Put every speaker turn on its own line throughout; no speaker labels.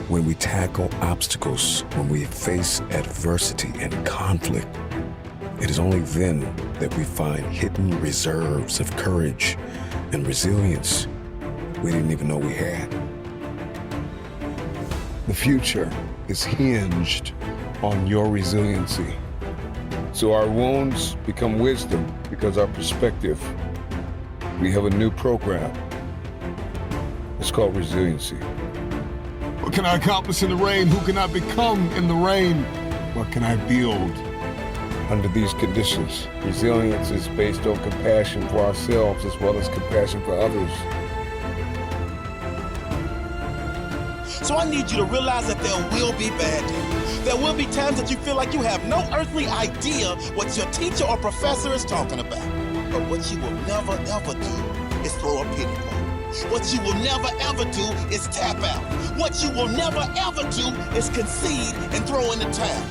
When we tackle obstacles, when we face adversity and conflict, it is only then that we find hidden reserves of courage and resilience we didn't even know we had. The future is hinged on your resiliency. So our wounds become wisdom because our perspective. We have a new program. It's called resiliency.
What can I accomplish in the rain? Who can I become in the rain? What can I build?
Under these conditions, resilience is based on compassion for ourselves as well as compassion for others.
So I need you to realize that there will be bad days. There will be times that you feel like you have no earthly idea what your teacher or professor is talking about. But what you will never ever do is throw a pity party. What you will never ever do is tap out. What you will never ever do is concede and throw in the towel.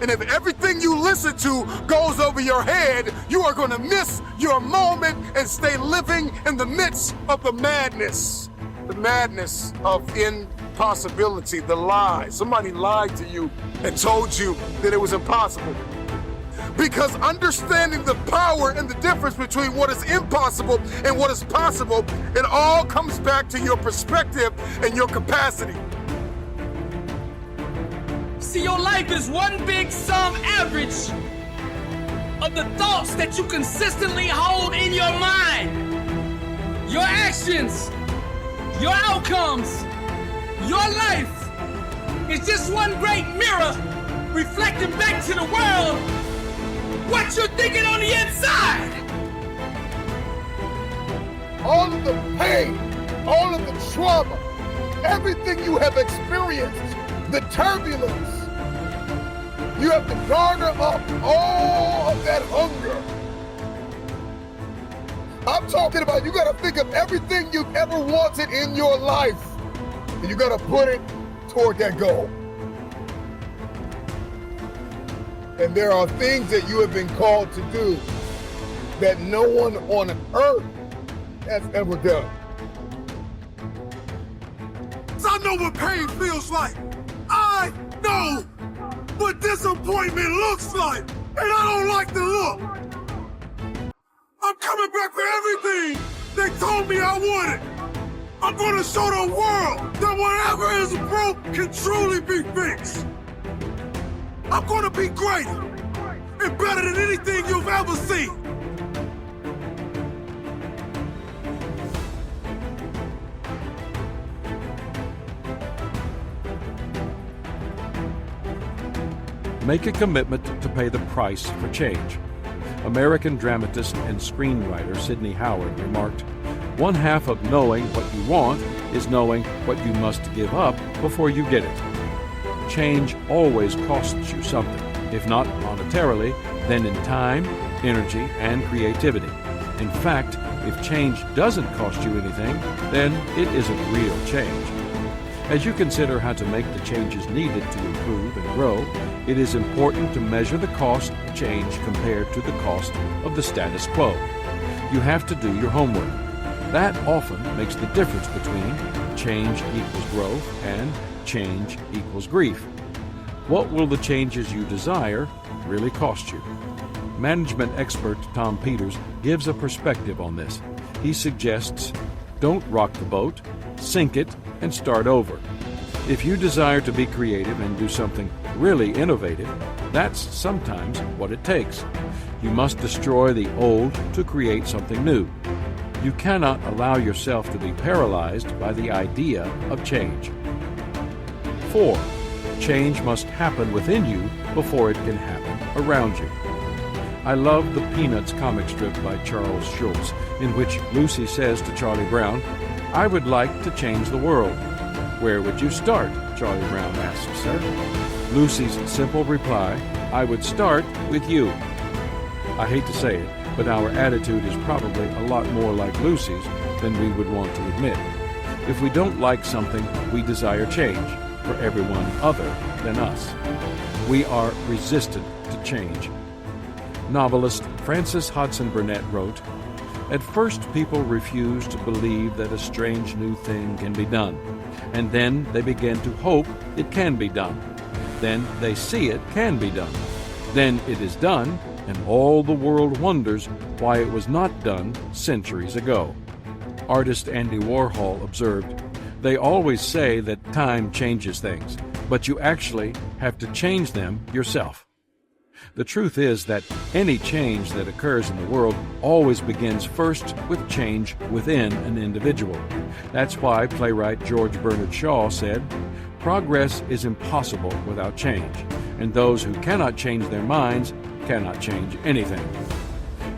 And if everything you listen to goes over your head, you are going to miss your moment and stay living in the midst of the madness. The madness of impossibility, the lie. Somebody lied to you and told you that it was impossible. Because understanding the power and the difference between what is impossible and what is possible, it all comes back to your perspective and your capacity.
See, your life is one big sum average of the thoughts that you consistently hold in your mind. Your actions, your outcomes, your life is just one great mirror reflecting back to the world what you're thinking on the inside.
All of the pain, all of the trauma, everything you have experienced, the turbulence, you have to garner up all of that hunger. I'm talking about you gotta think of everything you've ever wanted in your life, and you gotta put it toward that goal. And there are things that you have been called to do that no one on earth has ever done. I know what pain feels like. I know what disappointment looks like, and I don't like the look. I'm coming back for everything they told me I wanted. I'm gonna show the world that whatever is broke can truly be fixed. I'm gonna be great and better than anything you've ever seen.
Make a commitment to pay the price for change. American dramatist and screenwriter Sidney Howard remarked, "One half of knowing what you want is knowing what you must give up before you get it." Change always costs you something, if not monetarily, then in time, energy, and creativity. In fact, if change doesn't cost you anything, then it isn't real change. As you consider how to make the changes needed to improve and grow, it is important to measure the cost of change compared to the cost of the status quo. You have to do your homework. That often makes the difference between change equals growth and change equals grief. What will the changes you desire really cost you? Management expert Tom Peters gives a perspective on this. He suggests, don't rock the boat, sink it, and start over. If you desire to be creative and do something really innovative, that's sometimes what it takes. You must destroy the old to create something new. You cannot allow yourself to be paralyzed by the idea of change. 4. Change must happen within you before it can happen around you. I love the Peanuts comic strip by Charles Schulz, in which Lucy says to Charlie Brown, "I would like to change the world." "Where would you start?" Charlie Brown asks her. Lucy's simple reply, "I would start with you." I hate to say it, but our attitude is probably a lot more like Lucy's than we would want to admit. If we don't like something, we desire change for everyone other than us. We are resistant to change. Novelist Frances Hodgson Burnett wrote, At first, people refuse to believe that a strange new thing can be done, and then they begin to hope it can be done. Then they see it can be done. Then it is done, and all the world wonders why it was not done centuries ago. Artist Andy Warhol observed, "They always say that time changes things, but you actually have to change them yourself." The truth is that any change that occurs in the world always begins first with change within an individual. That's why playwright George Bernard Shaw said, "Progress is impossible without change, and those who cannot change their minds cannot change anything."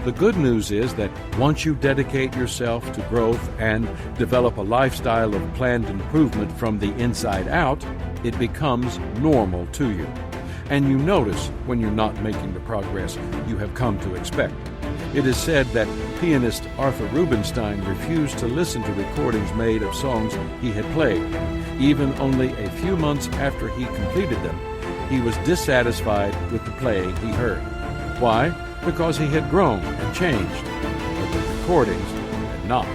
The good news is that once you dedicate yourself to growth and develop a lifestyle of planned improvement from the inside out, it becomes normal to you. And you notice when you're not making the progress you have come to expect. It is said that pianist Arthur Rubinstein refused to listen to recordings made of songs he had played. Even only a few months after he completed them, he was dissatisfied with the playing he heard. Why? Because he had grown and changed, but the recordings had not.